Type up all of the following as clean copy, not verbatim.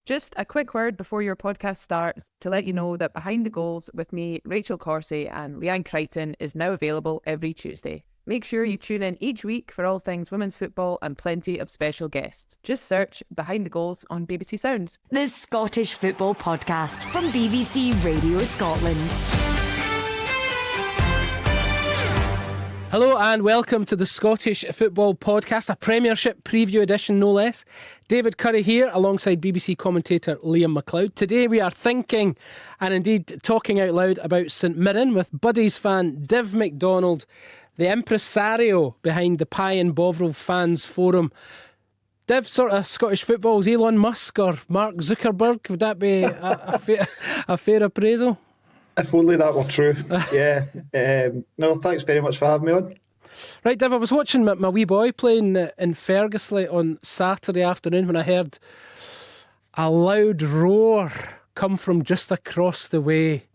Just a quick word before your podcast starts to let you know that Behind the Goals with me, Rachel Corsey and Leanne Crichton is now available every Tuesday. Make sure you tune in each week for all things women's football and plenty of special guests. Just search Behind the Goals on BBC Sounds. The Scottish Football Podcast from BBC Radio Scotland. Hello and welcome to the Scottish Football Podcast, a Premiership preview edition no less. David Currie here alongside BBC commentator Liam McLeod. Today we are thinking and indeed talking out loud about St Mirren with Buddies fan Div McDonald, the impresario behind the Pie and Bovril Fans Forum. Div, sort of Scottish football's Elon Musk or Mark Zuckerberg, would that be a fair appraisal? If only that were true. Yeah. No, thanks very much for having me on. Right, Div, I was watching my wee boy playing in Fergusley on Saturday afternoon when I heard a loud roar come from just across the way.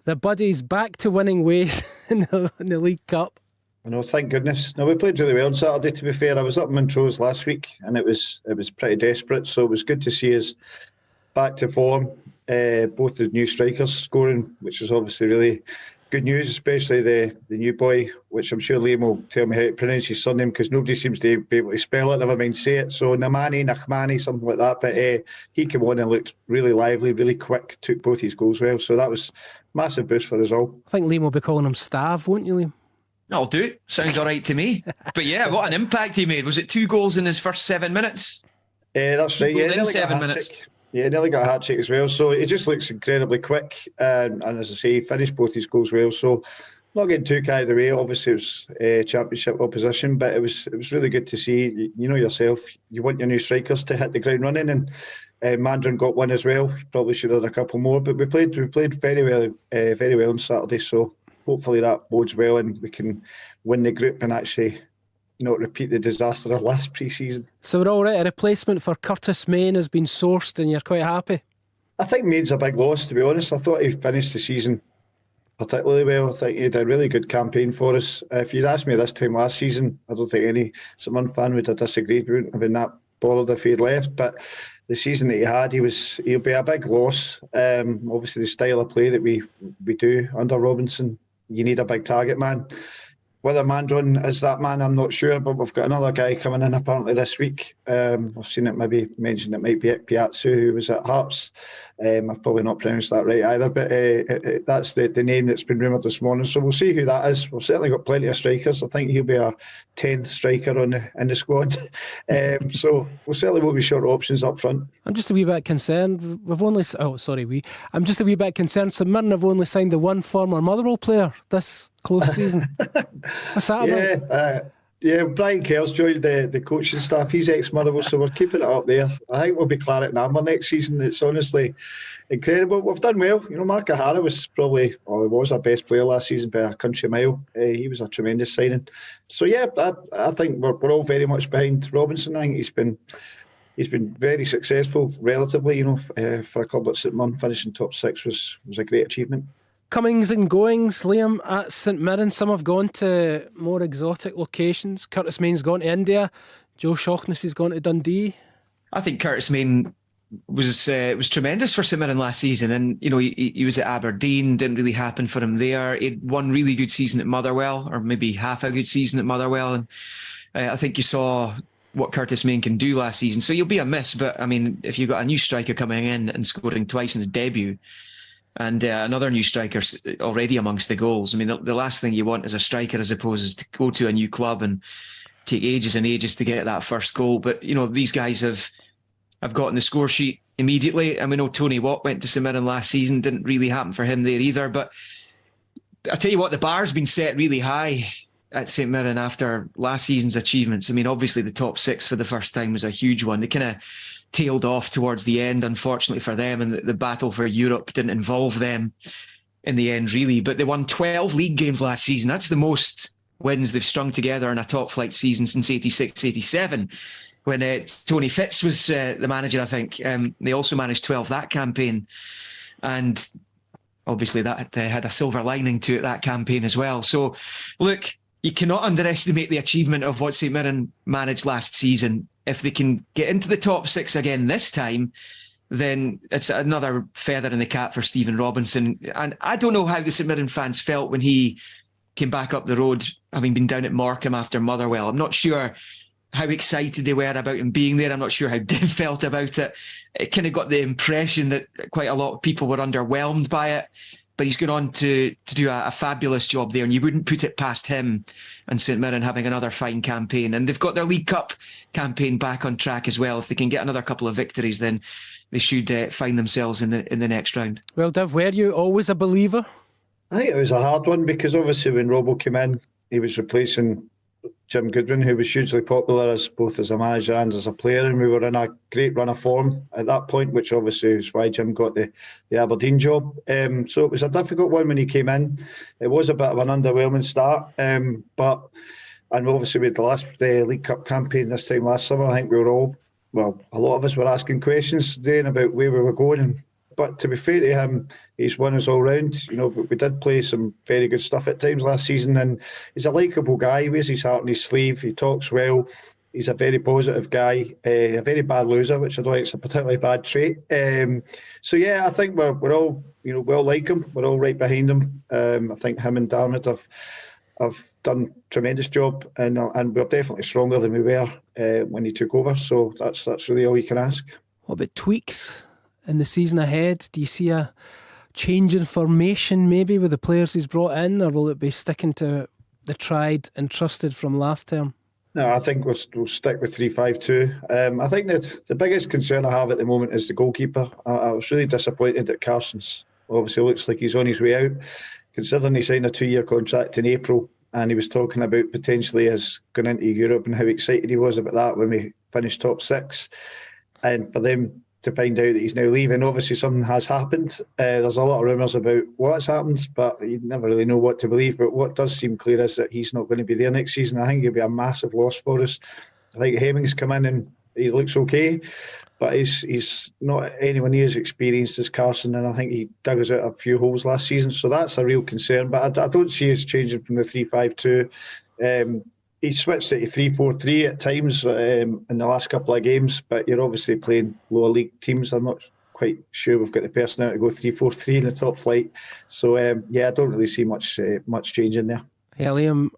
The Buddies back to winning ways in the League Cup. I know, thank goodness. No, we played really well on Saturday, to be fair. I was up in Montrose last week and it was pretty desperate, so it was good to see us back to form. Both the new strikers scoring, which is obviously really good news, especially the new boy, which I'm sure Liam will tell me how to pronounce his surname because nobody seems to be able to spell it, never mind say it. So Nachmani, something like that. But he came on and looked really lively, really quick, took both his goals well. So that was a massive boost for us all. I think Liam will be calling him Stav, won't you, Liam? I'll do it. Sounds all right to me. But yeah, what an impact he made. Was it 2 goals in his first 7 minutes? That's right. Yeah, in 7 minutes. Yeah, nearly got a hat-trick as well. So it just looks incredibly quick. And as I say, he finished both his goals well. So not getting too carried away. Obviously, it was championship opposition, but it was really good to see. You know yourself, you want your new strikers to hit the ground running, and Mandron got one as well. Probably should have had a couple more, but we played very well on Saturday. So hopefully that bodes well, and we can win the group and actually not repeat the disaster of last pre-season. So we're all right. A replacement for Curtis Main has been sourced and you're quite happy? I think Main's a big loss, to be honest. I thought he finished the season particularly well. I think he did a really good campaign for us. If you'd asked me this time last season, I don't think any St Mirren fan would have disagreed. We wouldn't have been that bothered if he had left. But the season that he had, he'll be a big loss. Obviously, the style of play that we do under Robinson, you need a big target man. Whether Mandron is that man, I'm not sure, but we've got another guy coming in apparently this week. I've seen it maybe mentioned it might be Piazzu, who was at Hearts. I've probably not pronounced that right either, but that's the name that's been rumoured this morning. So we'll see who that is. We've certainly got plenty of strikers. I think he'll be our 10th striker in the squad. So we certainly will be short options up front. I'm just a wee bit concerned. I'm just a wee bit concerned. St Mirren have only signed the one former Motherwell player this close season. What's that about? Yeah, Brian Kerr's joined the coaching staff. He's ex-Motherwell, so we're keeping it up there. I think we'll be Claret and Amber next season. It's honestly incredible. We've done well. You know, Mark O'Hara was he was our best player last season by a country mile. He was a tremendous signing. So yeah, I think we're all very much behind Robinson. I think he's been very successful relatively. You know, for a club like St Mirren, finishing top 6 was a great achievement. Comings and goings, Liam, at St Mirren. Some have gone to more exotic locations. Curtis Main's gone to India. Joe Shaughnessy's gone to Dundee. I think Curtis Main was tremendous for St Mirren last season, and you know he was at Aberdeen. Didn't really happen for him there. He had one really good season at Motherwell, or maybe half a good season at Motherwell, and I think you saw what Curtis Main can do last season. So you'll be a miss, but I mean, if you've got a new striker coming in and scoring twice in his debut, and another new striker already amongst the goals. I mean, the last thing you want as a striker, as opposed, is to go to a new club and take ages and ages to get that first goal. But, you know, these guys have gotten the score sheet immediately. And we know Tony Watt went to St Mirren last season. Didn't really happen for him there either. But I tell you what, the bar's been set really high at St Mirren after last season's achievements. I mean, obviously the top 6 for the first time was a huge one. They kind of tailed off towards the end, unfortunately for them, and the battle for Europe didn't involve them in the end, really. But they won 12 league games last season. That's the most wins they've strung together in a top flight season since 86-87, when Tony Fitz was the manager, I think. They also managed 12 that campaign, and obviously that had a silver lining to it, that campaign as well. So look, you cannot underestimate the achievement of what St Mirren managed last season. If they can get into the top 6 again this time, then it's another feather in the cap for Stephen Robinson. And I don't know how the St Mirren fans felt when he came back up the road, having been down at Morecambe after Motherwell. I'm not sure how excited they were about him being there. I'm not sure how Div felt about it. It kind of got the impression that quite a lot of people were underwhelmed by it. But he's gone on to do a fabulous job there, and you wouldn't put it past him and St Mirren having another fine campaign. And they've got their League Cup campaign back on track as well. If they can get another couple of victories, then they should find themselves in the next round. Well, Div, were you always a believer? I think it was a hard one because obviously when Robbo came in, he was replacing Jim Goodwin, who was hugely popular as both as a manager and as a player, and we were in a great run of form at that point, which obviously is why Jim got the Aberdeen job. So it was a difficult one when he came in. It was a bit of an underwhelming start, and obviously we had the last League Cup campaign this time last summer. I think we were all, well, a lot of us were asking questions then about where we were going. But to be fair to him, he's won us all round. You know, but we did play some very good stuff at times last season, and he's a likeable guy. He wears his heart on his sleeve. He talks well. He's a very positive guy, a very bad loser, which I don't think is a particularly bad trait. So yeah, I think we're all, you know, we all like him. We're all right behind him. I think him and Dermot have done a tremendous job, and we're definitely stronger than we were when he took over. So that's really all you can ask. What about tweaks in the season ahead? Do you see a change in formation maybe with the players he's brought in, or will it be sticking to the tried and trusted from last term? No, I think we'll stick with 3-5-2. I think that the biggest concern I have at the moment is the goalkeeper. I was really disappointed that Carson's obviously looks like he's on his way out, considering he signed a 2-year contract in April, and he was talking about potentially us going into Europe and how excited he was about that when we finished top 6. And for them to find out that he's now leaving, obviously something has happened. There's a lot of rumours about what's happened, but you never really know what to believe. But what does seem clear is that he's not going to be there next season. I think he'll be a massive loss for us. I think Hemming's come in and he looks okay, but he's not anywhere near as experienced as Carson, and I think he dug us out a few holes last season. So that's a real concern. But I don't see us changing from the 3-5-2. He switched it to 3-4-3 at times in the last couple of games, but you're obviously playing lower league teams. I'm not quite sure we've got the personnel to go 3-4-3 in the top flight. So yeah, I don't really see much change in there. Yeah, Liam,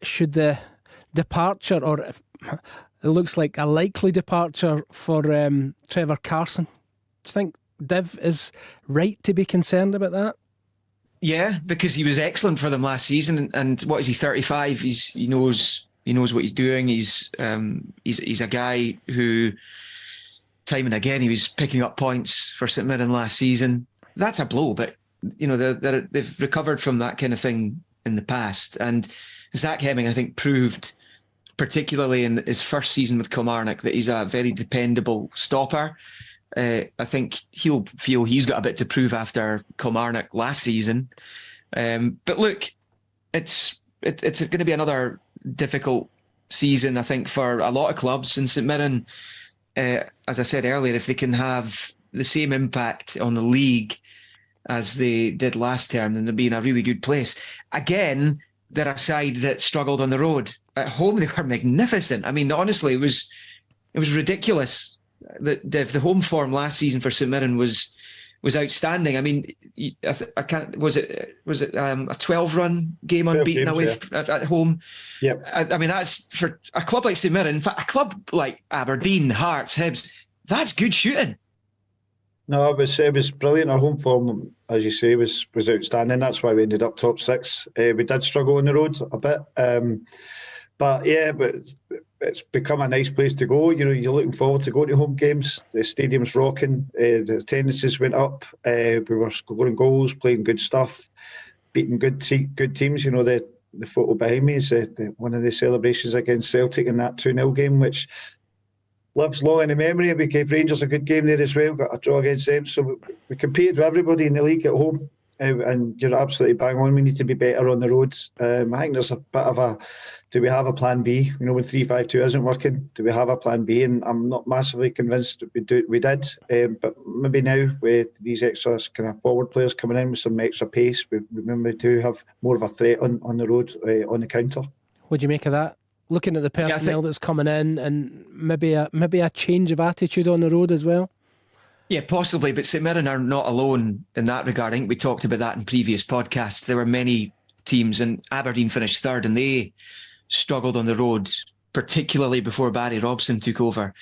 should the departure, or it looks like a likely departure for Trevor Carson, do you think Div is right to be concerned about that? Yeah, because he was excellent for them last season, and what is he, 35? He knows what he's doing. He's a guy who, time and again, he was picking up points for St Mirren last season. That's a blow, but you know they've recovered from that kind of thing in the past. And Zach Hemming, I think, proved, particularly in his first season with Kilmarnock, that he's a very dependable stopper. I think he'll feel he's got a bit to prove after Kilmarnock last season. But look, it's going to be another difficult season, I think, for a lot of clubs. In St Mirren, as I said earlier, if they can have the same impact on the league as they did last term, then they'll be in a really good place. Again, they're a side that struggled on the road. At home, they were magnificent. I mean, honestly, it was ridiculous. The home form last season for St Mirren was outstanding. I mean, I can't. Was it a 12-run game unbeaten away at home? Yeah. I mean, that's for a club like St Mirren. In fact, a club like Aberdeen, Hearts, Hibs. That's good shooting. No, it was brilliant. Our home form, as you say, was outstanding. That's why we ended up top 6. We did struggle on the road a bit, but it's become a nice place to go. You know, you're looking forward to going to home games. The stadium's rocking. The attendances went up. We were scoring goals, playing good stuff, beating good teams. You know, the photo behind me is one of the celebrations against Celtic in that 2-0 game, which lives long in the memory. We gave Rangers a good game there as well, got a draw against them. So we competed with everybody in the league at home. And you're absolutely bang on. We need to be better on the road. I think there's a bit of do we have a plan B? You know, when 3-5-2 isn't working, do we have a plan B? And I'm not massively convinced we did. But maybe now with these extra kind of forward players coming in with some extra pace, we do have more of a threat on the road on the counter. What do you make of that? Looking at the personnel that's coming in, and maybe a change of attitude on the road as well. Yeah, possibly, but St Mirren are not alone in that regard. I think we talked about that in previous podcasts. There were many teams, and Aberdeen finished third, and they struggled on the road, particularly before Barry Robson took over.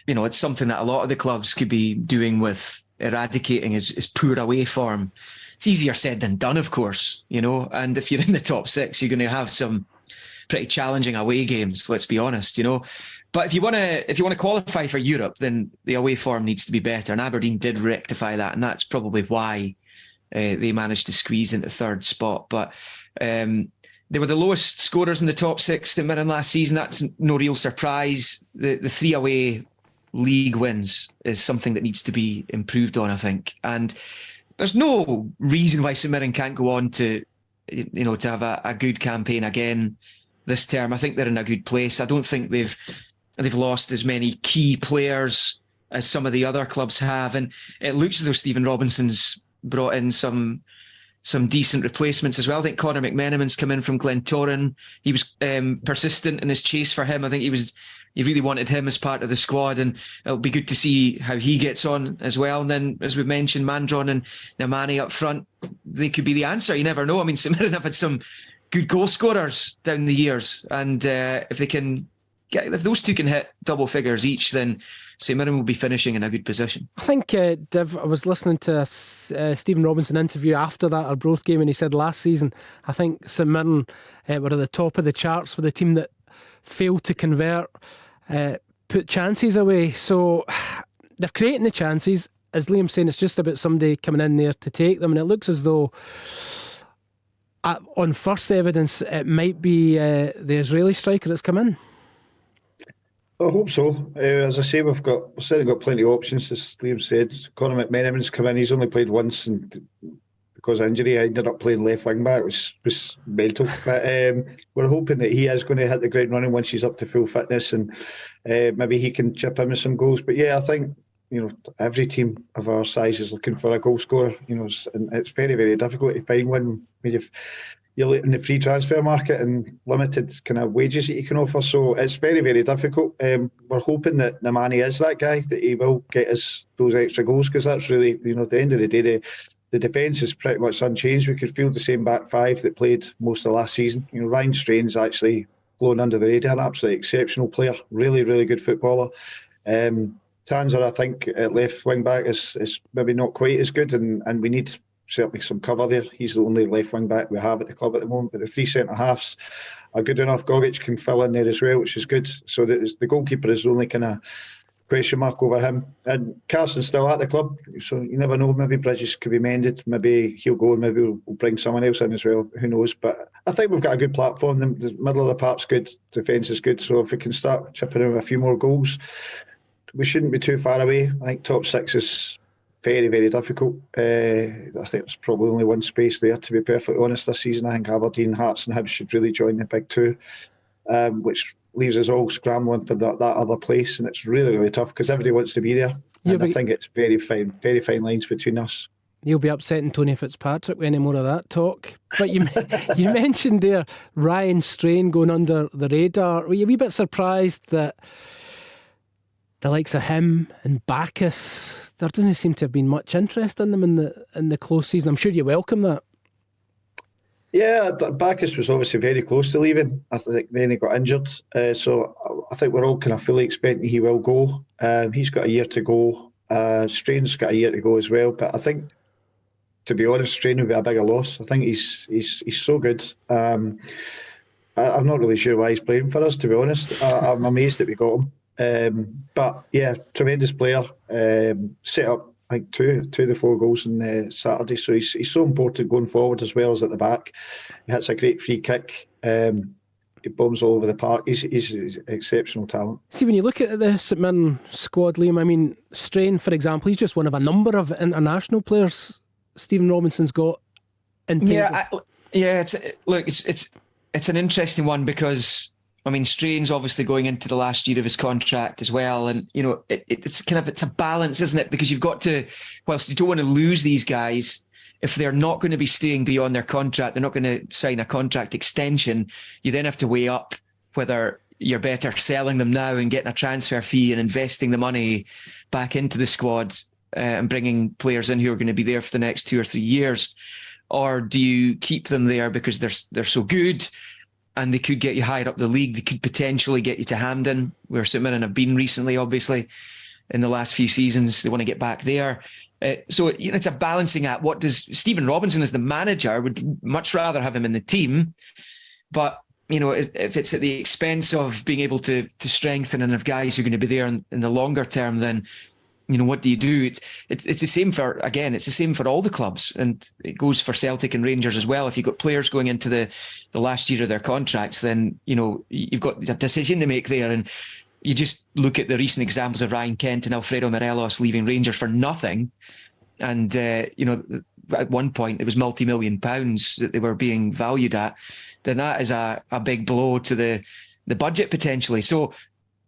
It's something that a lot of the clubs could be doing with eradicating is poor away form. It's easier said than done, of course, and if you're in the top six, you're going to have some pretty challenging away games, let's be honest, But if you want to qualify for Europe, then the away form needs to be better, and Aberdeen did rectify that, and that's probably why they managed to squeeze into third spot. But they were the lowest scorers in the top six in Mirren last season. That's no real surprise. The 3 away league wins is something that needs to be improved on, I think. And there's no reason why St Mirren can't go on to have a good campaign again this term. I think they're in a good place. I don't think they've lost as many key players as some of the other clubs have, and it looks as though Stephen Robinson's brought in some decent replacements as well. I think Conor McMenamin's come in from Glentoran. He was persistent in his chase for him. I think he really wanted him as part of the squad, and it'll be good to see how he gets on as well. And then, as we mentioned, Mandron and Namani up front, they could be the answer. You never know. I mean, St Mirren have had some good goal scorers down the years, and if those two can hit double figures each, then St Mirren will be finishing in a good position. I think, Div, I was listening to a Stephen Robinson interview after that Arbroath game, and he said last season, I think St Mirren were at the top of the charts for the team that failed to convert, put chances away. So they're creating the chances. As Liam's saying, it's just about somebody coming in there to take them, and it looks as though on first evidence it might be the Israeli striker that's come in. I hope so. As I say, we've certainly got plenty of options, as Liam said. Conor McMenamin's come in. He's only played once, and because of injury, I ended up playing left wing back, which was mental. But we're hoping that he is going to hit the ground running once he's up to full fitness, and maybe he can chip in with some goals. But yeah, I think every team of our size is looking for a goal scorer. And it's very, very difficult to find one when you're in the free transfer market and limited kind of wages that you can offer. So it's very, very difficult. We're hoping that Namani is that guy, that he will get us those extra goals, because that's really, at the end of the day, the defence is pretty much unchanged. We could field the same back five that played most of last season. Ryan Strain's actually flown under the radar, an absolutely exceptional player, really, really good footballer. Tanzer, I think, at left wing back is maybe not quite as good, and we need certainly some cover there. He's the only left wing back we have at the club at the moment, but the 3 centre halves are good enough. Gogic can fill in there as well, which is good. So the goalkeeper is the only kind of question mark over him. And Carson's still at the club, so you never know. Maybe bridges could be mended. Maybe he'll go, and maybe we'll bring someone else in as well. Who knows? But I think we've got a good platform. The middle of the park's good, defence is good. So if we can start chipping in with a few more goals, we shouldn't be too far away. I think top six is very, very difficult. I think there's probably only one space there, to be perfectly honest, this season. I think Aberdeen, Hearts and Hibs should really join the big two, which leaves us all scrambling for that other place, and it's really, really tough because everybody wants to be there. And I think it's very fine lines between us. You'll be upsetting Tony Fitzpatrick with any more of that talk. But you mentioned there Ryan Strain going under the radar. Were you a wee bit surprised that the likes of him and Bacchus, there doesn't seem to have been much interest in them in the close season? I'm sure you welcome that. Yeah, Bacchus was obviously very close to leaving. I think then he got injured. So I think we're all kind of fully expecting he will go. He's got a year to go. Strain's got a year to go as well. But I think, to be honest, Strain would be a bigger loss. I think he's so good. I'm not really sure why he's playing for us, to be honest. I'm amazed that we got him. But yeah, tremendous player. Set up, I think, two of the 4 goals on Saturday. So he's so important going forward as well as at the back. He hits a great free kick. He bombs all over the park. He's exceptional talent. See, when you look at the St Mirren squad, Liam, I mean, Strain, for example, he's just one of a number of international players Stephen Robinson's got in Paisley. It's an interesting one because, I mean, Strain's obviously going into the last year of his contract as well, and you know it's a balance, isn't it? Because you've got to, whilst you don't want to lose these guys, if they're not going to be staying beyond their contract, they're not going to sign a contract extension. You then have to weigh up whether you're better selling them now and getting a transfer fee and investing the money back into the squad and bringing players in who are going to be there for the next 2 or 3 years? Or do you keep them there because they're so good and they could get you higher up the league? They could potentially get you to Hampden, where St Mirren have been recently, obviously, in the last few seasons. They want to get back there. So it's a balancing act. What does Stephen Robinson, as the manager, would much rather have him in the team, but if it's at the expense of being able to strengthen and have guys who are going to be there in the longer term, then what do you do? It's the same it's the same for all the clubs, and it goes for Celtic and Rangers as well. If you've got players going into the last year of their contracts, then you've got a decision to make there. And you just look at the recent examples of Ryan Kent and Alfredo Morelos leaving Rangers for nothing, and at one point it was multi-million pounds that they were being valued at. Then that is a big blow to the budget potentially. So,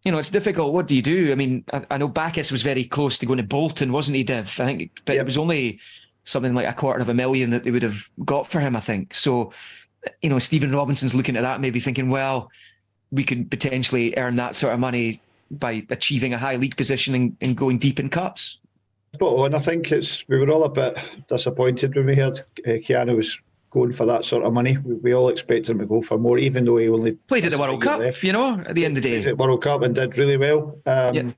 it's difficult. What do you do? I mean, I know Bacchus was very close to going to Bolton, wasn't he, Div? I think, but It was only something like $250,000 that they would have got for him, I think. So, Stephen Robinson's looking at that, maybe thinking, well, we could potentially earn that sort of money by achieving a high league position and going deep in cups. Spot on. I think we were all a bit disappointed when we heard Keanu was going for that sort of money. We all expected him to go for more, even though he only played at the World Cup, at the end of the day. Played at World Cup and did really well. And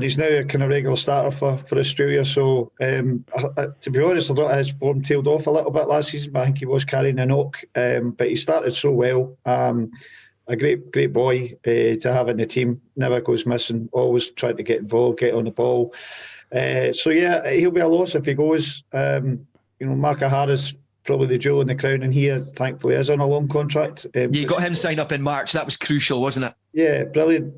he's now a kind of regular starter for Australia. So, to be honest, I thought his form tailed off a little bit last season, but I think he was carrying a knock. But he started so well. A great boy to have in the team. Never goes missing. Always trying to get involved, get on the ball. So yeah, he'll be a loss if he goes. Mark O'Hara's probably the jewel in the crown, and he thankfully is on a long contract. You got him signed up in March. That was crucial, wasn't it? Yeah, brilliant.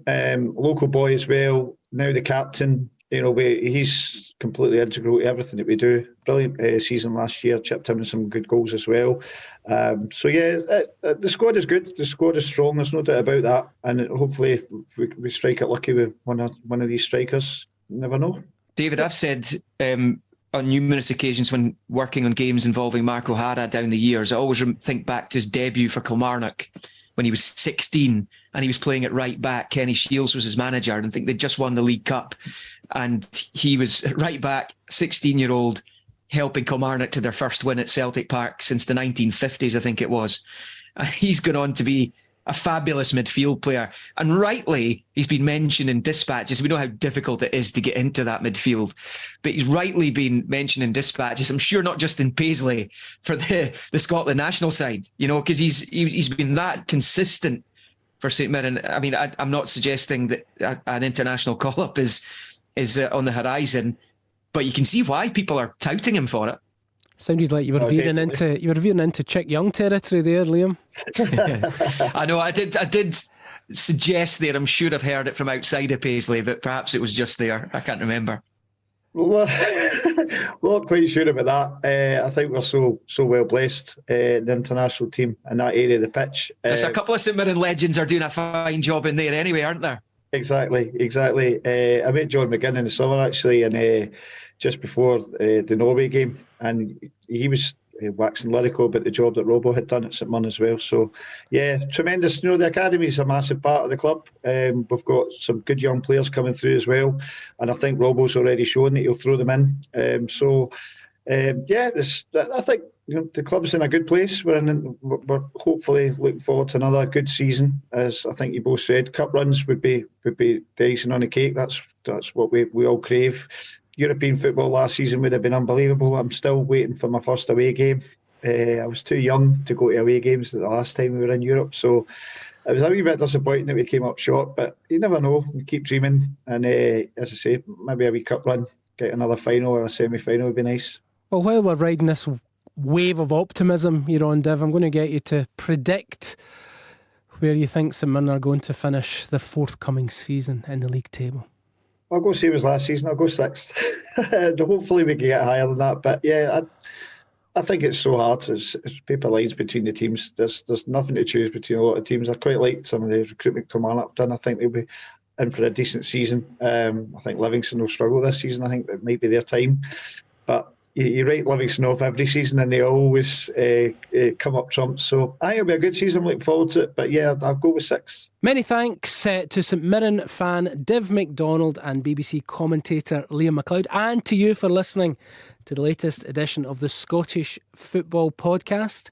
Local boy as well. Now the captain. He's completely integral to everything that we do. Brilliant season last year. Chipped in with some good goals as well. So yeah, the squad is good. The squad is strong. There's no doubt about that. And hopefully, if we strike it lucky with one of these strikers, you never know. David, I've said on numerous occasions when working on games involving Mark O'Hara down the years, I always think back to his debut for Kilmarnock when he was 16 and he was playing at right back. Kenny Shields was his manager, and I think they just won the League Cup. And he was right back, 16-year-old, helping Kilmarnock to their first win at Celtic Park since the 1950s, I think it was. And he's gone on to be a fabulous midfield player. And rightly, he's been mentioned in dispatches. We know how difficult it is to get into that midfield. But he's rightly been mentioned in dispatches, I'm sure not just in Paisley, for the Scotland national side, because he's been that consistent for St Mirren. I mean, I'm not suggesting that an international call-up is on the horizon, but you can see why people are touting him for it. Sounded like you were veering into Chick Young territory there, Liam. I know. I did suggest there. I'm sure I've heard it from outside of Paisley, but perhaps it was just there. I can't remember. Well, not quite sure about that. I think we're so well blessed, the international team in that area of the pitch. There's a couple of St Mirren legends are doing a fine job in there anyway, aren't there? Exactly. I met John McGinn in the summer actually, and just before the Norway game, and he was waxing lyrical about the job that Robbo had done at St Mirren as well. So, yeah, tremendous. The academy is a massive part of the club. We've got some good young players coming through as well, and I think Robbo's already shown that he'll throw them in. I think the club's in a good place. We're hopefully looking forward to another good season. As I think you both said, cup runs would be the icing on the cake. That's what we all crave. European football last season would have been unbelievable. I'm still waiting for my first away game. I was too young to go to away games the last time we were in Europe, so it was a wee bit disappointing that we came up short, but you never know. We keep dreaming, and as I say, maybe a wee cup run, get another final or a semi-final would be nice. Well, while we're riding this wave of optimism you're on, Div, I'm going to get you to predict where you think St Mirren are going to finish the forthcoming season in the league table. I'll go same as last season. I'll go sixth. Hopefully we can get higher than that. But yeah, I think it's so hard. It's paper lines between the teams. There's nothing to choose between a lot of teams. I quite like some of the recruitment Kilmarnock have done. I think they'll be in for a decent season. I think Livingston will struggle this season. I think it might be their time. But you write Livingston off every season and they always come up trumps. So it'll be a good season. I'm looking forward to it. But yeah, I'll go with 6. Many thanks to St Mirren fan Div McDonald and BBC commentator Liam McLeod, and to you for listening to the latest edition of the Scottish Football Podcast.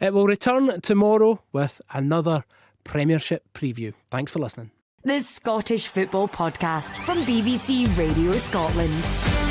It will return tomorrow with another Premiership preview. Thanks for listening. The Scottish Football Podcast from BBC Radio Scotland.